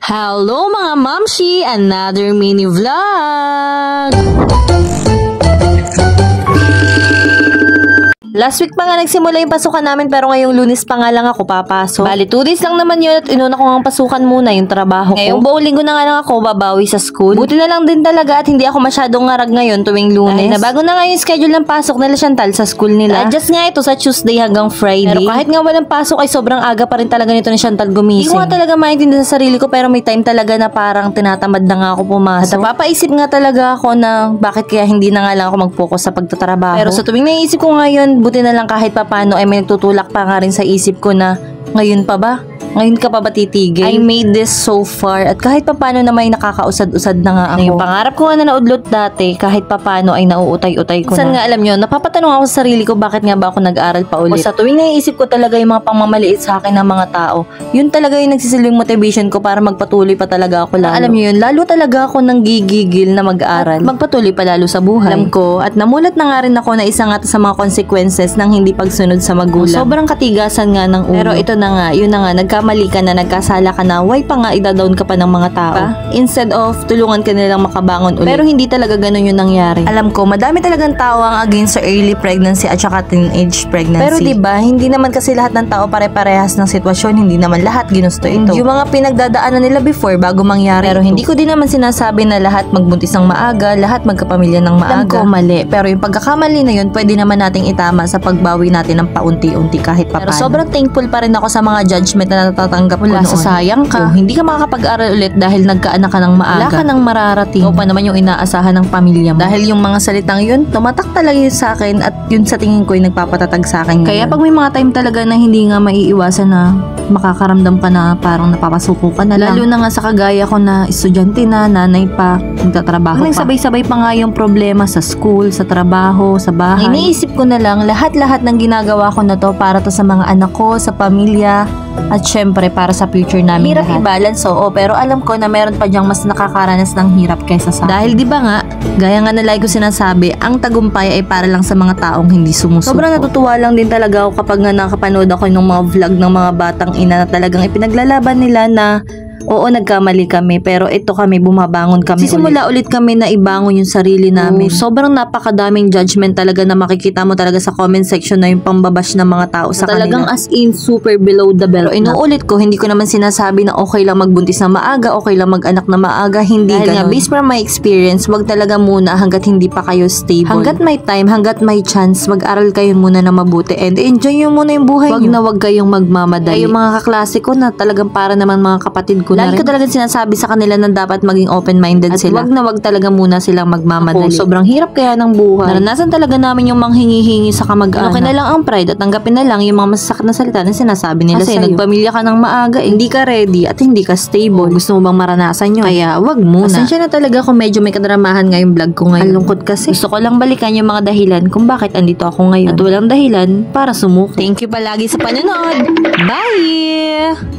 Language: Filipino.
Hello mga mamshi! Another mini vlog! Last week pa nga nagsimula yung pasukan namin pero ngayong Lunes pa nga lang ako papasok. Bali 2 days lang naman yun at inuna ko nga pasukan muna yung trabaho ko. Ngayong buong linggo na nga lang ako babawi sa school. Buti na lang din talaga at hindi ako masyadong ngarag ngayon tuwing Lunes. Na bago na nga yung schedule ng pasok nila Chantal sa school nila. Adjust nga ito sa Tuesday hanggang Friday. Pero kahit nga walang pasok ay sobrang aga pa rin talaga nito ni Chantal gumising. Hindi ko nga talaga maintindihan sa sarili ko pero may time talaga na parang tinatamad na nga ako pumasok. At napapaisip nga talaga ako na bakit kaya hindi na nga lang ako mag-focus sa pagtatrabaho. Pero sa tuwing naisip ko ngayon, buti na lang kahit papano ay may nagtutulak pa nga rin sa isip ko na ngayon pa ba? Ngayon ka pa ba titigil? I made this so far at kahit papano na may nakakausad-usad na nga ako. Yung pangarap ko nga na naudlot dati kahit papano ay nauutay-utay ko na. Nga alam nyo, napapatanong ako sa sarili ko bakit nga ba ako nag-aral pa ulit. O sa tuwing naiisip ko talaga yung mga pangmamaliit sa akin ng mga tao, yun talaga yung nagsisilbing motivation ko para magpatuloy pa talaga ako lalo. Alam nyo yun, lalo talaga ako nang gigigil na mag-aral. Magpatuloy pa lalo sa buhay. Alam ko at namulat na nga rin ako na isa nga sa mga consequences ng hindi pagsunod sa magulang. Sobrang katigasan nga ng ulo. Pero ito na nga, yun na nga, mali ka na, nagkasala ka na, why pa nga ida-down ka pa ng mga tao? Instead of tulungan ka nilang makabangon ulit. Pero hindi talaga ganun yung nangyari. Alam ko, madami talagang tao ang against sa early pregnancy at saka teenage pregnancy. Pero diba, hindi naman kasi lahat ng tao pare-parehas ng sitwasyon, hindi naman lahat ginusto ito. Yung mga pinagdadaanan nila before bago mangyari. Pero hindi ko din naman sinasabi na lahat magbuntis ng maaga, lahat magkapamilya ng maaga. Alam ko, mali. Pero yung pagkakamali na yun, pwede naman nating itama sa pagbawi natin ng paunti-unti kahit papaano. Pero sobrang thankful pa rin ako sa mga judgment na natatanggap wala sa sayang ka. Kung hindi ka makakapag-aral ulit dahil nagkaanak ka ng maaga, wala ka ng mararating. O pa naman yung inaasahan ng pamilya mo. Dahil yung mga salitang yun, tumatak talaga yun sa akin at yun sa tingin ko yung nagpapatatag sa akin. Kaya pag may mga time talaga na hindi nga maiiwasan na makakaramdam ka na parang napapasuko ka na lang. Lalo na nga sa kagaya ko na estudyante na, nanay pa, nagtatrabaho pa. Sabay-sabay pa nga yung problema sa school, sa trabaho, sa bahay. Iniisip ko na lang lahat-lahat ng ginagawa ko na to para to sa mga anak ko, sa pamilya, at syempre para sa future namin hirap lahat. I-balance, oo, pero alam ko na meron pa dyang mas nakakaranas ng hirap kaysa sa dahil di ba nga, gaya nga na like ko sinasabi, ang tagumpay ay para lang sa mga taong hindi sumusuko. Sobrang natutuwa lang din talaga ako kapag nga nakapanood ako ng mga vlog ng mga batang ina na talagang ipinaglalaban nila na oo, nagkamali kami, pero ito kami, bumabangon kami sisimula ulit kami na ibangon yung sarili namin. Sobrang napakadaming judgment talaga na makikita mo talaga sa comment section na yung pambabash ng mga tao sa talagang kanila. As in, super below the belt. Pero inuulit ko, hindi ko naman sinasabi na okay lang magbuntis na maaga, okay lang mag-anak na maaga, hindi ganun. Based from my experience, wag talaga muna hanggat hindi pa kayo stable. Hanggat may time, hanggat may chance, mag-aral kayo muna na mabuti and enjoy nyo muna yung buhay nyo. Wag na wag kayong magmamadali. Yung mga kaklase ko na talagang para naman mga kapatid ko na rin. Lagi ko talagang sinasabi sa kanila na dapat maging open-minded sila. Wag na wag talaga muna silang magmamadali. Sobrang hirap kaya ng buhay. Naranasan talaga namin yung manghingi-hingi sa kamag-anak. Okay na lang ang pride at tanggapin na lang yung mga masasakit na salita na sinasabi nila sa'yo. Kasi nagpamilya ka ng maaga, hindi ka ready at hindi ka stable. Gusto mo bang maranasan yun? Kaya wag muna. Pasensya na talaga kung medyo may kadramahan nga yung vlog ko ngayon. Ang lungkot kasi. Gusto ko lang balikan yung mga dahilan kung bakit andito ako ngayon. At walang dahilan para sumuko. Thank you palagi sa panonood. Bye!